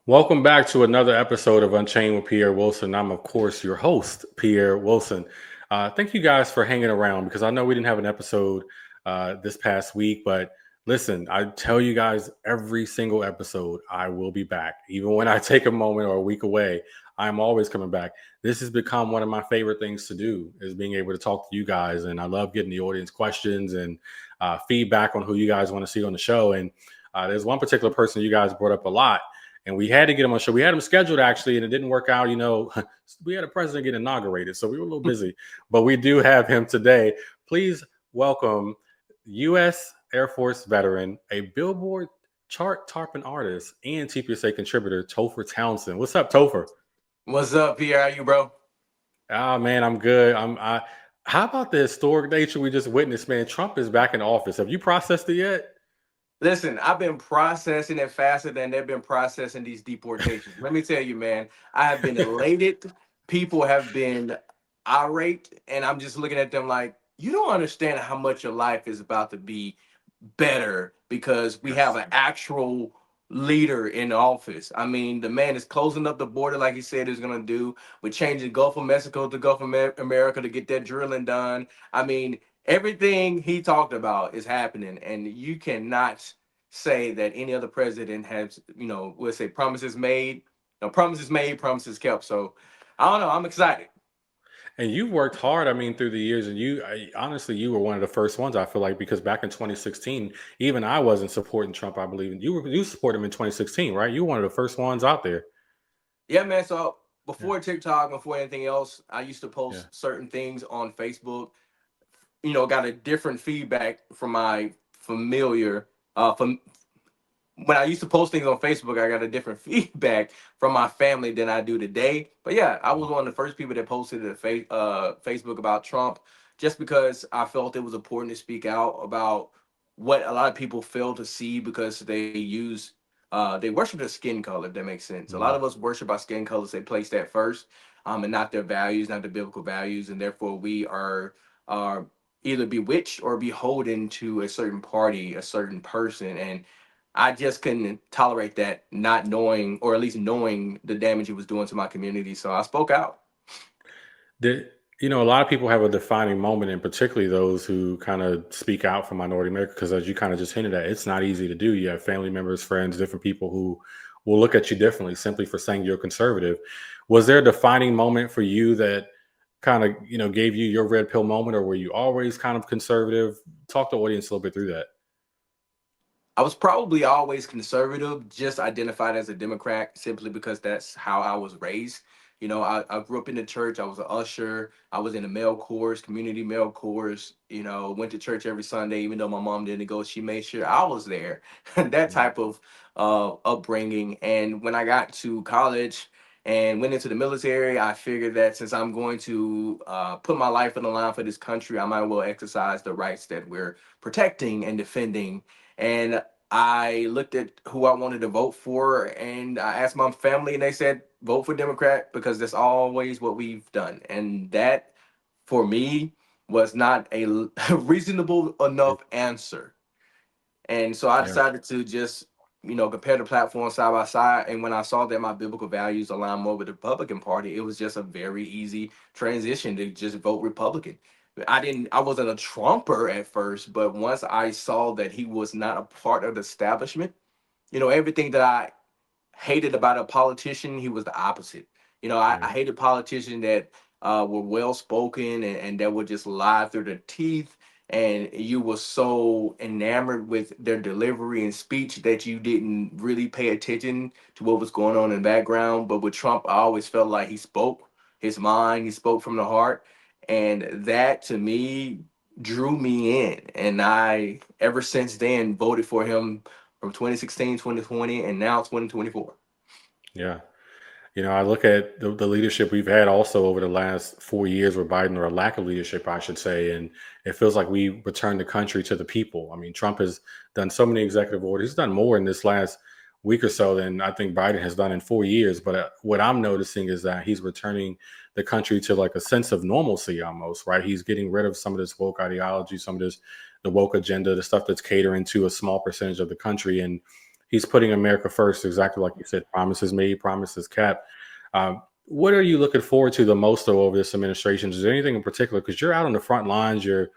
Welcome back to another episode of Unchained with Pierre Wilson. I'm, of course, your host, Pierre Wilson. Thank you guys for hanging around because I know we didn't have an episode this past week, but listen, I tell you guys every single episode, I will be back. Even when I take a moment or a week away, I'm always coming back. This has become one of my favorite things to do is being able to talk to you guys. And I love getting the audience questions and feedback on who you guys want to see on the show. And there's one particular person you guys brought up a lot and we had to get him on the show. We had him scheduled actually, and it didn't work out. We had a president get inaugurated, so we were a little busy. But we do have him today. Please welcome U.S. Air Force veteran, a Billboard chart topping artist, and TPSA contributor, Topher Townsend. What's up, Topher? What's up, Pierre? How you, bro? Ah, man, I'm good. How about the historic nature we just witnessed, man? Trump is back in office. Have you processed it yet? Listen, I've been processing it faster than they've been processing these deportations. Let me tell you, man, I have been elated. People have been irate, and I'm just looking at them like, you don't understand how much your life is about to be better because we have Yes. an actual leader in office. I mean, the man is closing up the border like he said he's going to do. We're changing Gulf of Mexico to Gulf of America to get that drilling done. I mean, everything he talked about is happening, and you cannot say that any other president has, we'll say promises made, no promises made, promises kept. So I don't know. I'm excited. And you worked hard, I mean, through the years, and honestly, you were one of the first ones. I feel like because back in 2016, even I wasn't supporting Trump. I believe you supported him in 2016, right? You were one of the first ones out there. Yeah, man. So Yeah, before TikTok, before anything else, I used to yeah, post certain things on Facebook. Got a different feedback from my familiar. From when I used to post things on Facebook, I got a different feedback from my family than I do today. But yeah, I was one of the first people that posted at Facebook about Trump, just because I felt it was important to speak out about what a lot of people fail to see because they worship their skin color. If that makes sense. A lot mm, of us worship our skin colors. They place that first, and not their values, not the biblical values, and therefore we are either bewitched or beholden to a certain party, a certain person, and I just couldn't tolerate that, not knowing, or at least knowing the damage it was doing to my community. So I spoke out. the, a lot of people have a defining moment, and particularly those who kind of speak out for minority America, because as you kind of just hinted at, it's not easy to do. You have family members, friends, different people who will look at you differently simply for saying you're conservative. Was there a defining moment for you that kind of gave you your red pill moment, or were you always kind of conservative? Talk to the audience a little bit through that. I was probably always conservative, just identified as a Democrat simply because that's how I was raised. I grew up in the church. I was an usher. I was in the male chorus, community male chorus. Went to church every Sunday, even though my mom didn't go. She made sure I was there. That Mm, type of upbringing. And when I got to college and went into the military, I figured that since I'm going to put my life on the line for this country, I might well exercise the rights that we're protecting and defending. And I looked at who I wanted to vote for, and I asked my family, and they said, vote for Democrat because that's always what we've done. And that, for me, was not a reasonable enough answer. And so I yeah. decided to just, compare the platforms side by side. And when I saw that my biblical values align more with the Republican Party, it was just a very easy transition to just vote Republican. I wasn't a Trumper at first, but once I saw that he was not a part of the establishment, everything that I hated about a politician, he was the opposite. I Right. hated politicians that were well spoken and that would just lie through their teeth. And you were so enamored with their delivery and speech that you didn't really pay attention to what was going on in the background. But with Trump, I always felt like he spoke his mind, he spoke from the heart. And that to me drew me in. And I, ever since then, voted for him from 2016, 2020, and now 2024. Yeah. I look at the leadership we've had also over the last 4 years with Biden, or a lack of leadership, I should say. And it feels like we returned the country to the people. I mean, Trump has done so many executive orders. He's done more in this last week or so than I think Biden has done in 4 years. But what I'm noticing is that he's returning the country to like a sense of normalcy almost, right? He's getting rid of some of this woke ideology, some of this, the woke agenda, the stuff that's catering to a small percentage of the country. And he's putting America first, exactly like you said. Promises made, promises kept. What are you looking forward to the most though over this administration? Is there anything in particular? Because you're out on the front lines, you're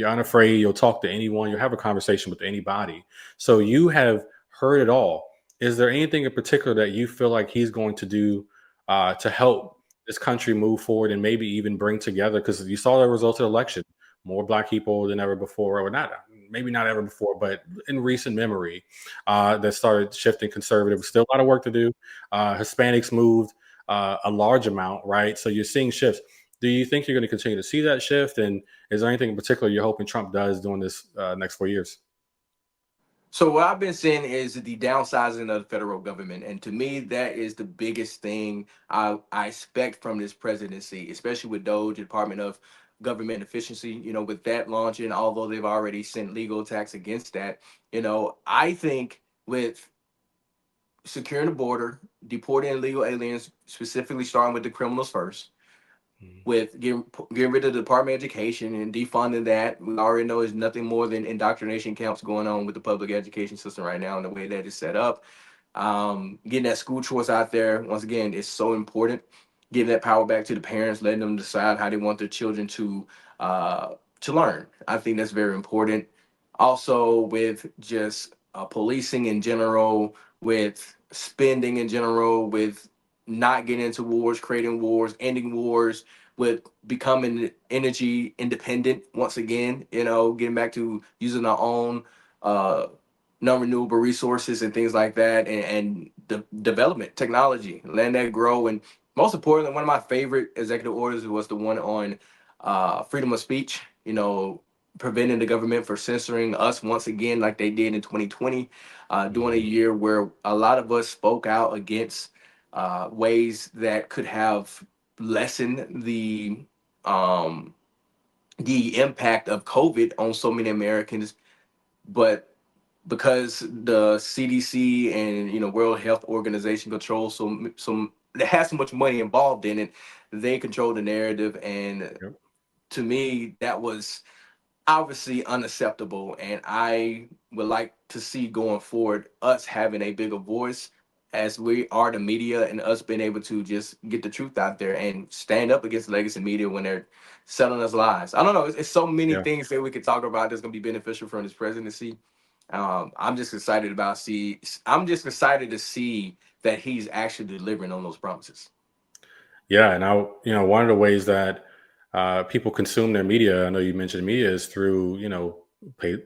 unafraid, you'll talk to anyone, you'll have a conversation with anybody. So you have heard it all. Is there anything in particular that you feel like he's going to do to help this country move forward and maybe even bring together? Because you saw the results of the election, more black people than ever before, or not, maybe not ever before, but in recent memory, that started shifting conservative. Still a lot of work to do. Hispanics moved a large amount, right? So you're seeing shifts. Do you think you're going to continue to see that shift? And is there anything in particular you're hoping Trump does during this next 4 years? So what I've been seeing is the downsizing of the federal government, and to me, that is the biggest thing I expect from this presidency, especially with Doge, Department of Government Efficiency. With that launching, although they've already sent legal attacks against that, I think with securing the border, deporting illegal aliens, specifically starting with the criminals first, Mhm. with getting rid of the Department of Education and defunding that. We already know there's nothing more than indoctrination camps going on with the public education system right now and the way that is set up. Getting that school choice out there, once again, is so important. Giving that power back to the parents, letting them decide how they want their children to learn. I think that's very important. Also, with just policing in general, with spending in general, with not getting into wars, creating wars, ending wars, with becoming energy independent once again, getting back to using our own uh, non-renewable resources and things like that, and the development technology, letting that grow. And most importantly, one of my favorite executive orders was the one on freedom of speech, preventing the government from censoring us once again like they did in 2020, during a Mhm. year where a lot of us spoke out against ways that could have lessened um, the impact of COVID on so many Americans. But because the CDC and World Health Organization controls some it has so much money involved in it, they control the narrative. And Yep. to me, that was obviously unacceptable. And I would like to see going forward us having a bigger voice as we are the media, and us being able to just get the truth out there and stand up against legacy media when they're selling us lies. I don't know. It's so many Yeah. things that we could talk about that's going to be beneficial from this presidency. I'm just excited about see. I'm just excited to see that he's actually delivering on those promises. Yeah, and one of the ways that people consume their media, I know you mentioned media, is through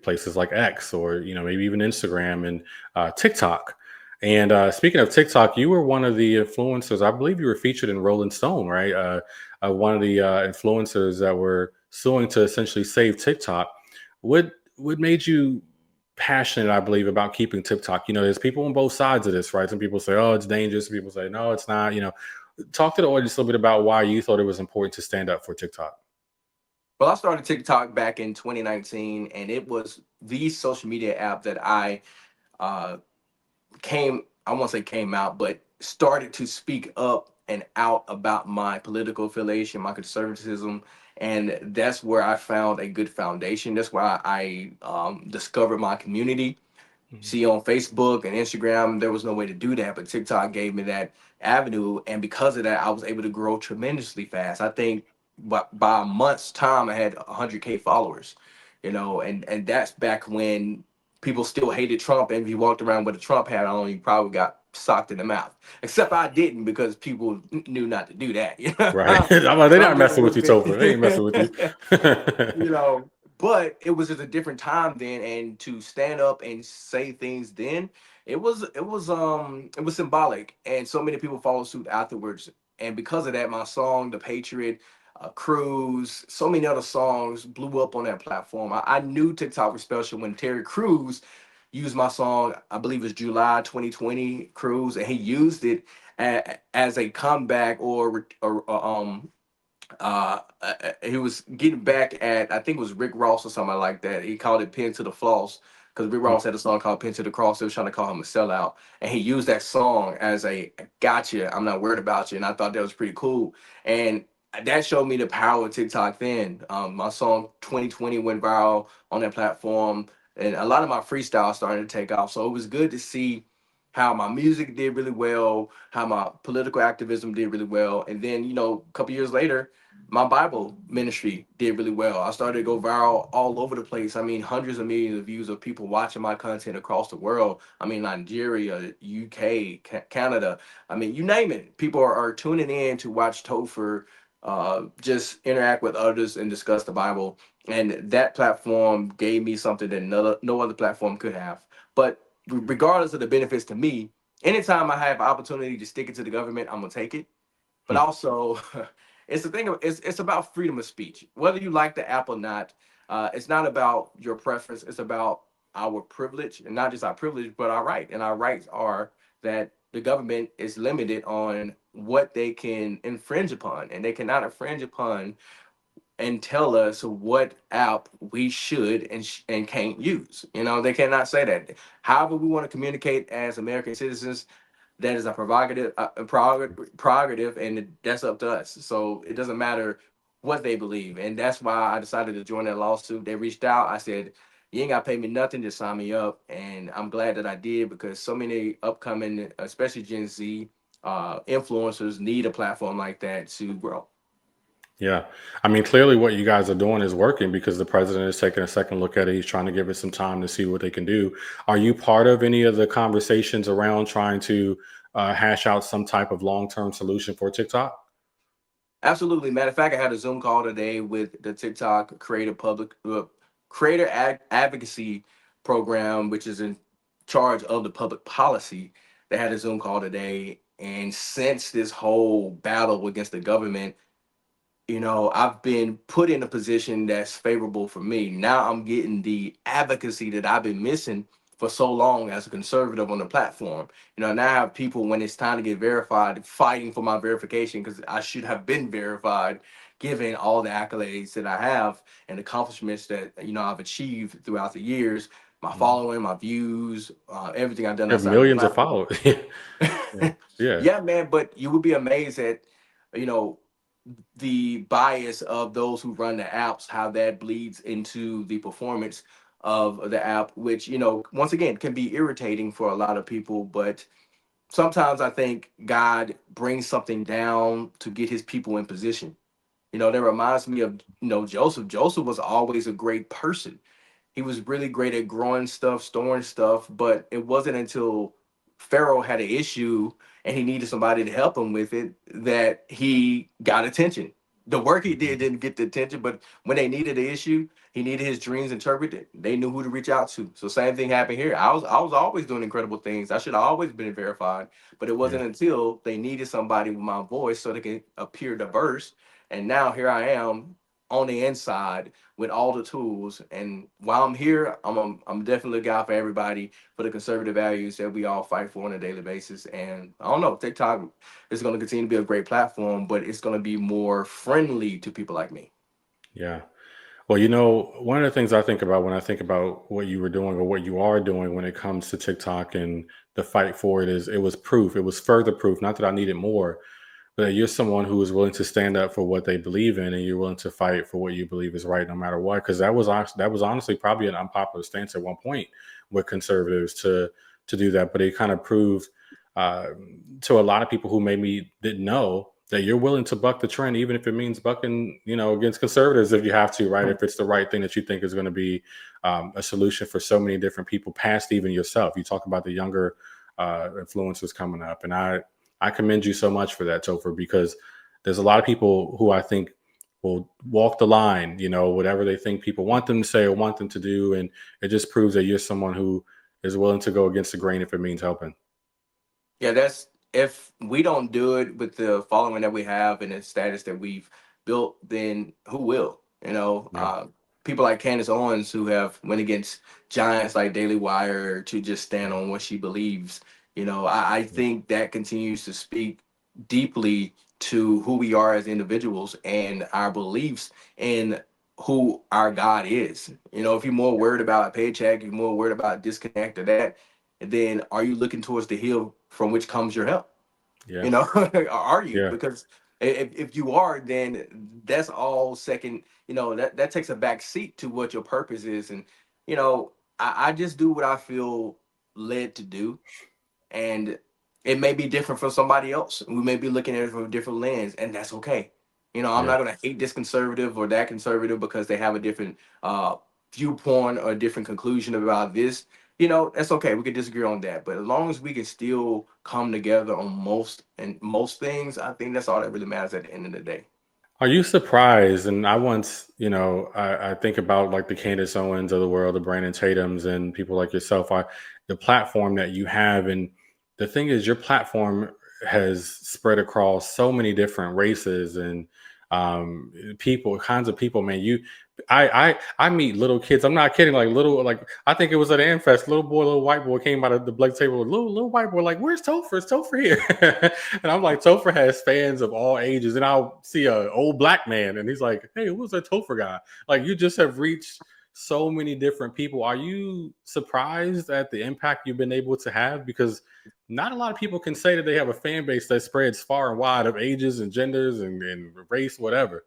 places like X or maybe even Instagram and TikTok. And speaking of TikTok, you were one of the influencers. I believe you were featured in Rolling Stone, right? One of the influencers that were suing to essentially save TikTok. What made you passionate, I believe, about keeping TikTok? There's people on both sides of this, right? Some people say, "Oh, it's dangerous." Some people say, "No, it's not." Talk to the audience a little bit about why you thought it was important to stand up for TikTok. Well, I started TikTok back in 2019, and it was the social media app that uh, I won't say came out, but started to speak up and out about my political affiliation, my conservatism. And that's where I found a good foundation. That's why I discovered my community. Mhm. See, on Facebook and Instagram, there was no way to do that, but TikTok gave me that avenue. And because of that, I was able to grow tremendously fast. I think by a month's time, I had 100K followers, and that's back when people still hated Trump. And if you walked around with a Trump hat on, you probably got socked in the mouth. Except I didn't, because people knew not to do that. Right. I'm like, they're So I'm not just a messing with little you, Topher. They ain't messing with you. bit. But it was just a different time then, and to stand up and say things then, it was symbolic, and so many people followed suit afterwards. And because of that, my song The Patriot, Cruise, so many other songs blew up on that platform. I knew TikTok was special when Terry Crews used my song. I believe it was July 2020, Cruise, and he used it as a comeback, he was getting back at, I think it was Rick Ross or something like that. He called it "Pin to the Floss," because Rick Ross had a song called "Pin to the Cross." They was trying to call him a sellout, and he used that song as a "gotcha, I'm not worried about you," and I thought that was pretty cool. And that showed me the power of TikTok. Then my song 2020 went viral on that platform, and a lot of my freestyles started to take off. So it was good to see. how my music did really well, how my political activism did really well. And then, a couple years later, my Bible ministry did really well. I started to go viral all over the place. I mean, hundreds of millions of views of people watching my content across the world. I mean, Nigeria, UK, Canada. I mean, you name it. People are tuning in to watch Topher just interact with others and discuss the Bible. And that platform gave me something that no other platform could have. But regardless of the benefits to me, anytime I have opportunity to stick it to the government, I'm gonna take it. But also, it's the thing. It's about freedom of speech. Whether you like the app or not, it's not about your preference. It's about our privilege, and not just our privilege, but our right. And our rights are that the government is limited on what they can infringe upon, and they cannot infringe upon and tell us what app we should and can't use. They cannot say that. However, we want to communicate as American citizens, that is a prerogative, and that's up to us. So it doesn't matter what they believe, and that's why I decided to join that lawsuit. They reached out. I said, "You ain't got to pay me nothing to sign me up," and I'm glad that I did, because so many upcoming, especially Gen Z influencers, need a platform like that to grow. Yeah. I mean, clearly what you guys are doing is working because the president is taking a second look at it. He's trying to give it some time to see what they can do. Are you part of any of the conversations around trying to hash out some type of long term solution for TikTok? Absolutely. Matter of fact, I had a Zoom call today with the TikTok creator advocacy program, which is in charge of the public policy. They had a Zoom call today, and since this whole battle against the government, I've been put in a position that's favorable for me. Now I'm getting the advocacy that I've been missing for so long as a conservative on the platform. Now I have people, when it's time to get verified, fighting for my verification, because I should have been verified, given all the accolades that I have and accomplishments that I've achieved throughout the years, my Mhm. following, my views, everything I've done You have outside of the millions of platform. followers. Yeah. Yeah. Yeah, man, but you would be amazed at, you know, the bias of those who run the apps, how that bleeds into the performance of the app, which, once again, can be irritating for a lot of people. But sometimes I think God brings something down to get his people in position. That reminds me of, Joseph. Joseph was always a great person. He was really great at growing stuff, storing stuff, but it wasn't until Pharaoh had an issue and he needed somebody to help him with it that he got attention. The work he did Mhm. didn't get the attention, but when they needed the issue, he needed his dreams interpreted. They knew who to reach out to. So same thing happened here. I was always doing incredible things. I should have always been verified, but it Yeah. wasn't until they needed somebody with my voice so they could appear diverse. And now here I am on the inside with all the tools. And while I'm here, I'm definitely a guy for everybody, for the conservative values that we all fight for on a daily basis. And I don't know, TikTok is going to continue to be a great platform, but it's going to be more friendly to people like me. Yeah. Well, one of the things I think about when I think about what you were doing or what you are doing when it comes to TikTok and the fight for it is it was proof. It was further proof. Not that I needed more, but that you're someone who is willing to stand up for what they believe in and you're willing to fight for what you believe is right no matter what. Because that was honestly probably an unpopular stance at one point with conservatives to do that. But it kind of proved uh, to a lot of people who maybe didn't know that you're willing to buck the trend, even if it means bucking, against conservatives if you have to, right? If it's the right thing that you think is going to be a solution for so many different people, past even yourself. You talk about the younger influencers coming up, and I commend you so much for that, Topher, because there's a lot of people who I think will walk the line, whatever they think people want them to say or want them to do, and it just proves that you're someone who is willing to go against the grain if it means helping. Yeah, that's if we don't do it with the following that we have and the status that we've built, then who will? Yeah. People like Candace Owens who have went against giants like Daily Wire to just stand on what she believes. I Yeah. think that continues to speak deeply to who we are as individuals and our beliefs in who our God is. If you're more worried about a paycheck, you're more worried about disconnect or that, then are you looking towards the hill from which comes your help? Yeah. Are you? Yeah. Because if you are, then that's all second. That takes a back seat to what your purpose is. And I just do what I feel led to do. And it may be different from somebody else. We may be looking at it from a different lens, and that's okay. I'm Yeah. not going to hate this conservative or that conservative because they have a different viewpoint or a different conclusion about this. That's okay. We can disagree on that, but as long as we can still come together on most things, I think that's all that really matters at the end of the day. Are you surprised? And I once, I think about like the Candace Owens of the world, the Brandon Tatums, and people like yourself. The platform that you have, and the thing is, your platform has spread across so many different races and people, kinds of people. Man, I meet little kids. I'm not kidding. Like little, like I think it was at Amfest. Little white boy came out of the black table. Little white boy, like, where's Topher? Is Topher here? And I'm like, Topher has fans of all ages. And I'll see a old black man, and he's like, hey, who's that Topher guy? Like, you just have reached so many different people. Are you surprised at the impact you've been able to have? Because not a lot of people can say that they have a fan base that spreads far and wide of ages and genders and race, whatever.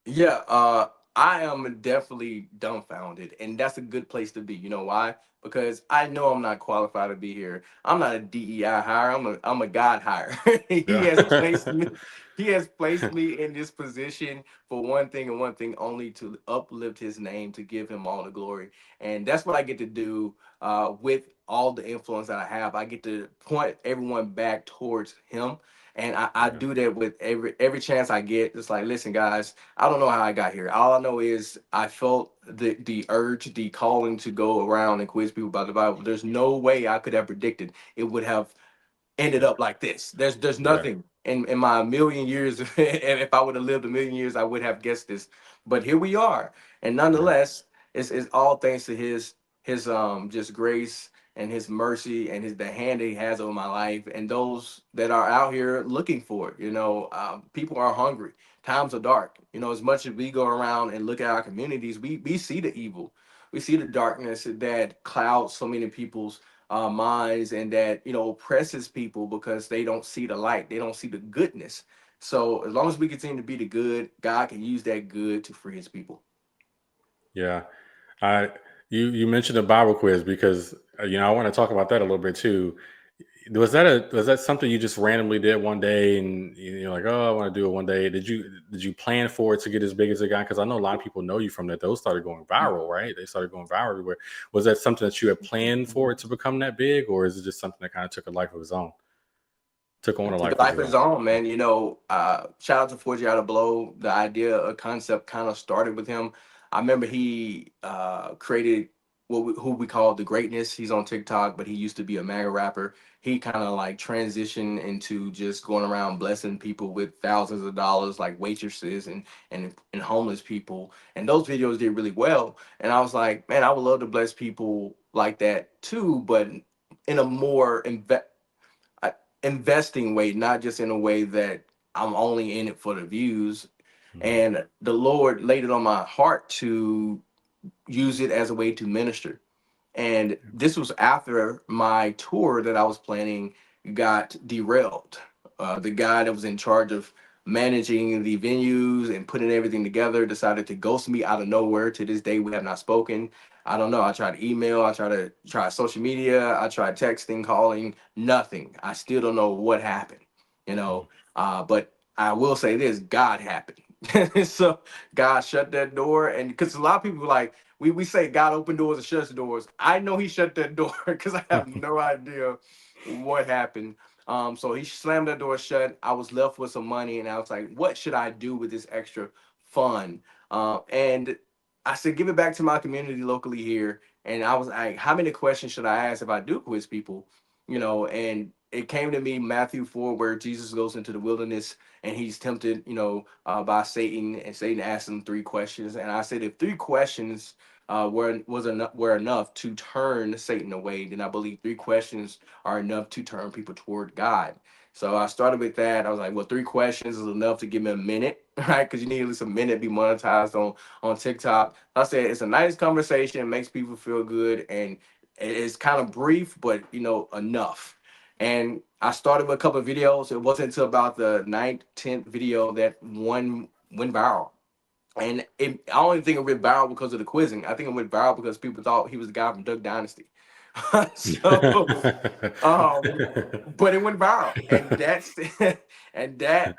Yeah, I am definitely dumbfounded, and that's a good place to be. You know why? Because I know I'm not qualified to be here. I'm not a DEI hire. I'm a God hire. He has placed Yeah. me. He has placed me in this position for one thing and one thing only, to uplift His name, to give Him all the glory, and that's what I get to do. With all the influence that I have, I get to point everyone back towards Him, and I Yeah. do that with every chance I get. It's like, listen, guys, I don't know how I got here. All I know is I felt the urge, the calling to go around and quiz people about the Bible. There's no way I could have predicted it would have ended Yeah. up like this. There's Yeah. nothing in my million years, and if I would have lived a million years, I would have guessed this. But here we are, and Yeah. nonetheless, it's all thanks to his just grace and his mercy and his the hand that he has over my life and those that are out here looking for it. People are hungry. Times are dark. As much as we go around and look at our communities, we see the evil. We see the darkness that clouds so many people's minds, and that oppresses people because they don't see the light, they don't see the goodness. So as long as we continue to be the good, God can use that good to free His people. Yeah. I you mentioned the Bible quiz because I want to talk about that a little bit too. Was that something you just randomly did one day and you're like, oh, I want to do it one day? Did you plan for it to get as big as it got? Because I know a lot of people know you from that. Those started going viral, right? They started going viral everywhere. Was that something that you had planned for it to become that big, or is it just something that kind of took a life of its own? Took on a Took life a of life its of his own. own, man. Shout out to Forgy Out of Blow. The idea, a concept kind of started with him. I remember he created who we call the greatness. He's on TikTok, but he used to be a MAGA rapper. He kind of like transitioned into just going around blessing people with thousands of dollars, like waitresses and homeless people. And those videos did really well. And I was like, man, I would love to bless people like that too, but in a more I- investing way, not just in a way that I'm only in it for the views. Mhm. And the Lord laid it on my heart to use it as a way to minister. And this was after my tour that I was planning got derailed. The guy that was in charge of managing the venues and putting everything together decided to ghost me out of nowhere. To this day, we have not spoken. I don't know. I tried email, I tried to try social media, I tried texting, calling, nothing. I still don't know what happened, but I will say this: God happened. So God shut that door, and because a lot of people like we say God opened doors and shuts doors. I know He shut that door because I have no idea what happened. So He slammed that door shut. I was left with some money, and I was like, "What should I do with this extra fund?" And I said, "Give it back to my community locally here." And I was like, "How many questions should I ask if I do quiz people?" And it came to me Matthew 4, where Jesus goes into the wilderness and he's tempted, by Satan, and Satan asked him 3 questions. And I said, if 3 questions were enough to turn Satan away, then I believe 3 questions are enough to turn people toward God. So I started with that. I was like, well, 3 questions is enough to give me a minute, right? Because you need at least a minute to be monetized on TikTok. I said it's a nice conversation, it makes people feel good, and it's kind of brief, but enough. And I started with a couple of videos. It wasn't until about the ninth, 10th video that one went viral. And I don't even think it went viral because of the quizzing. I think it went viral because people thought he was the guy from Duck Dynasty. So, but it went viral, and that's and that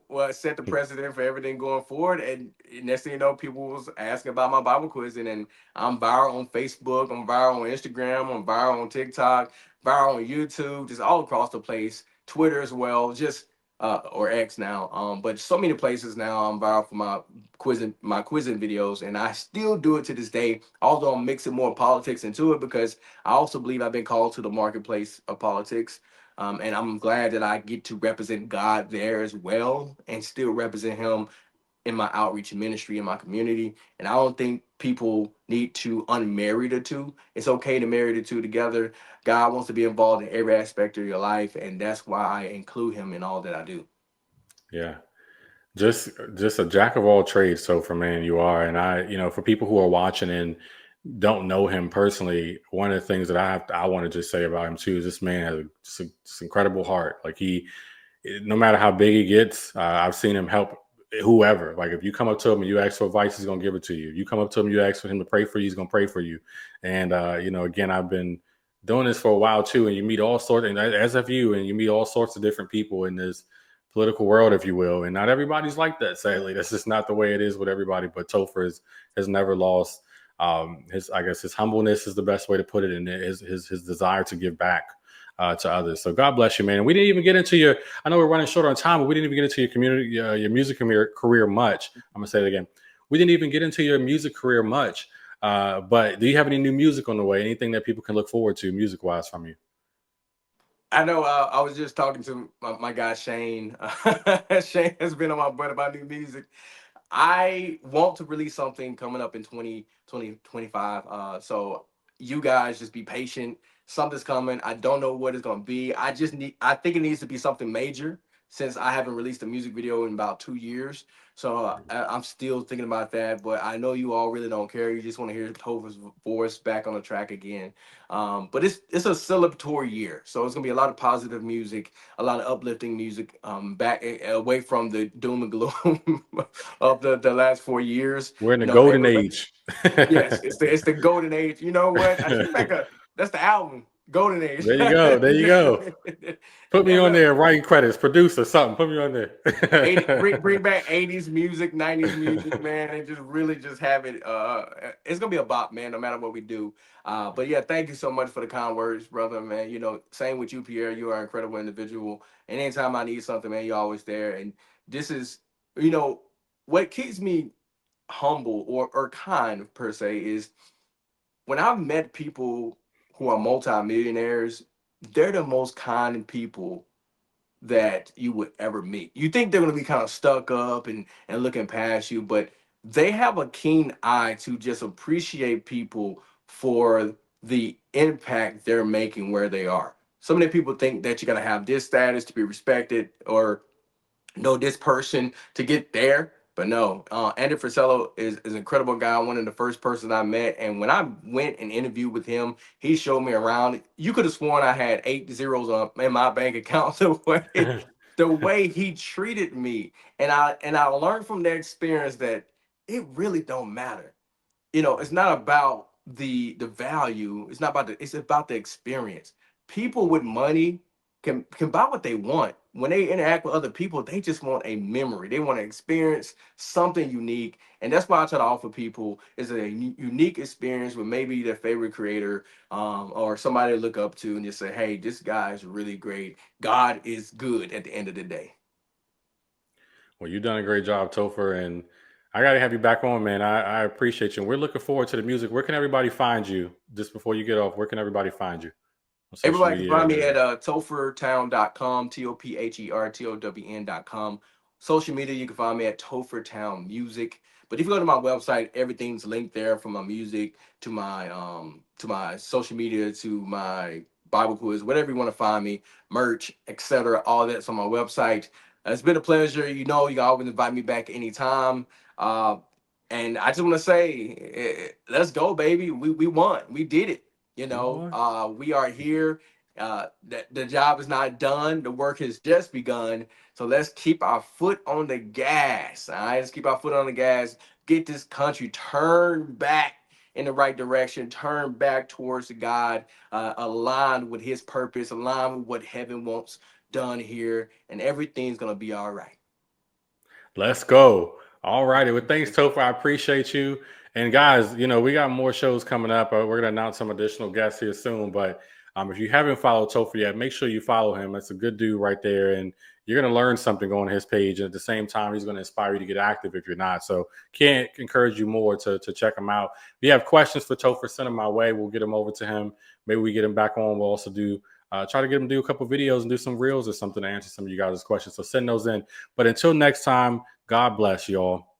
was set the precedent for everything going forward. And next thing you know, people was asking about my Bible quizzing, and I'm viral on Facebook, I'm viral on Instagram, I'm viral on TikTok, viral on YouTube, just all across the place. Twitter as well, just or X now. But so many places now I'm viral for my quizzing videos, and I still do it to this day. Although I'm mixing more politics into it because I also believe I've been called to the marketplace of politics. And I'm glad that I get to represent God there as well and still represent Him in my outreach ministry in my community. And I don't think people need to unmarry the two. It's okay to marry the two together. God wants to be involved in every aspect of your life, and that's why I include Him in all that I do. Yeah. Just a jack of all trades, so for man, you are. And for people who are watching and don't know him personally, one of the things that I want to just say about him too is this man has just incredible heart. Like no matter how big he gets, I've seen him help whoever. Like if you come up to him and you ask for advice, he's gonna give it to you. If you come up to him, you ask for him to pray for you, he's gonna pray for you. And again, I've been doing this for a while too, and you meet all sorts, and as have you, and you meet all sorts of different people in this political world, if you will. And not everybody's like that, sadly. That's just not the way it is with everybody. But Topher has never lost his humbleness is the best way to put it, and his desire to give back to others. So God bless you, man. And we didn't even get into your. I know we're running short on time, but we didn't even get into your community, your music career much. I'm gonna say it again. We didn't even get into your music career much. But do you have any new music on the way? Anything that people can look forward to music wise from you? I know. I was just talking to my guy Shane. Shane has been on my butt about new music. I want to release something coming up in 2025. So you guys just be patient. Something's coming. I don't know what it's going to be. I think it needs to be something major since I haven't released a music video in about 2 years. So I'm still thinking about that. But I know you all really don't care. You just want to hear Topher's voice back on the track again. But it's a celebratory year. So it's going to be a lot of positive music, a lot of uplifting music, back away from the doom and gloom of the last 4 years. We're in the You know, golden everybody, age. yes, it's the golden age. You know what? I take back that's the album, Golden Age. There you go. There you go. Put me Yeah, on look, there, writing credits, producer, something. Put me on 80 bring there. back 80s music, 90s music, man, and just really just have it. It's gonna be a bop, man, no matter what we do. But yeah, thank you so much for the kind words, brother, man. Same with you, Pierre. You are an incredible individual. And anytime I need something, man, you're always there. And this is, you know, what keeps me humble or kind per se is when I've met people who are multimillionaires, they're the most kind people that you would ever meet. You think they're going to be kind of stuck up and looking past you, but they have a keen eye to just appreciate people for the impact they're making where they are. So many people think that you got to have this status to be respected or know this person to get there. But no, Andy Frisello is an incredible guy. One of the first persons I met. And when I went and interviewed with him, he showed me around. You could have sworn I had 8 zeros in my bank account the way he treated me. And I learned from that experience that it really don't matter. It's not about the value. It's about the experience. People with money can buy what they want. When they interact with other people, they just want a memory. They want to experience something unique. And that's why I try to offer people is a unique experience with maybe their favorite creator, or somebody to look up to and just say, hey, this guy is really great. God is good at the end of the day. Well, you've done a great job, Topher, and I got to have you back on, man. I appreciate you. And we're looking forward to the music. Where can everybody find you? Just before you get off, where can everybody find you on social Everybody can media find and me at everything? tophertown.com, TOPHERTOWN.com. Social media, you can find me at Tophertown Music. But if you go to my website, everything's linked there from my music to my social media to my Bible quiz, whatever you want to find me, merch, etc. All that's on my website. It's been a pleasure. You can always invite me back anytime. Uh, and I just want to say, let's go, baby. We won. We did it. We won. We are here. The job is not done. The work has just begun. So let's keep our foot on the gas. All right, let's keep our foot on the gas. Get this country turned back in the right direction, turn back towards God, aligned with His purpose, aligned with what heaven wants done here, and everything's gonna be all right. Let's go. All righty. Well, thanks, Topher. I appreciate you. And guys, we got more shows coming up. We're going to announce some additional guests here soon. But if you haven't followed Topher yet, make sure you follow him. That's a good dude right there. And you're going to learn something on his page. And at the same time, he's going to inspire you to get active if you're not. So can't encourage you more to check him out. If you have questions for Topher, send them my way. We'll get them over to him. Maybe we get him back on. We'll also try to get him to do a couple videos and do some reels or something to answer some of you guys' questions. So send those in. But until next time, God bless y'all.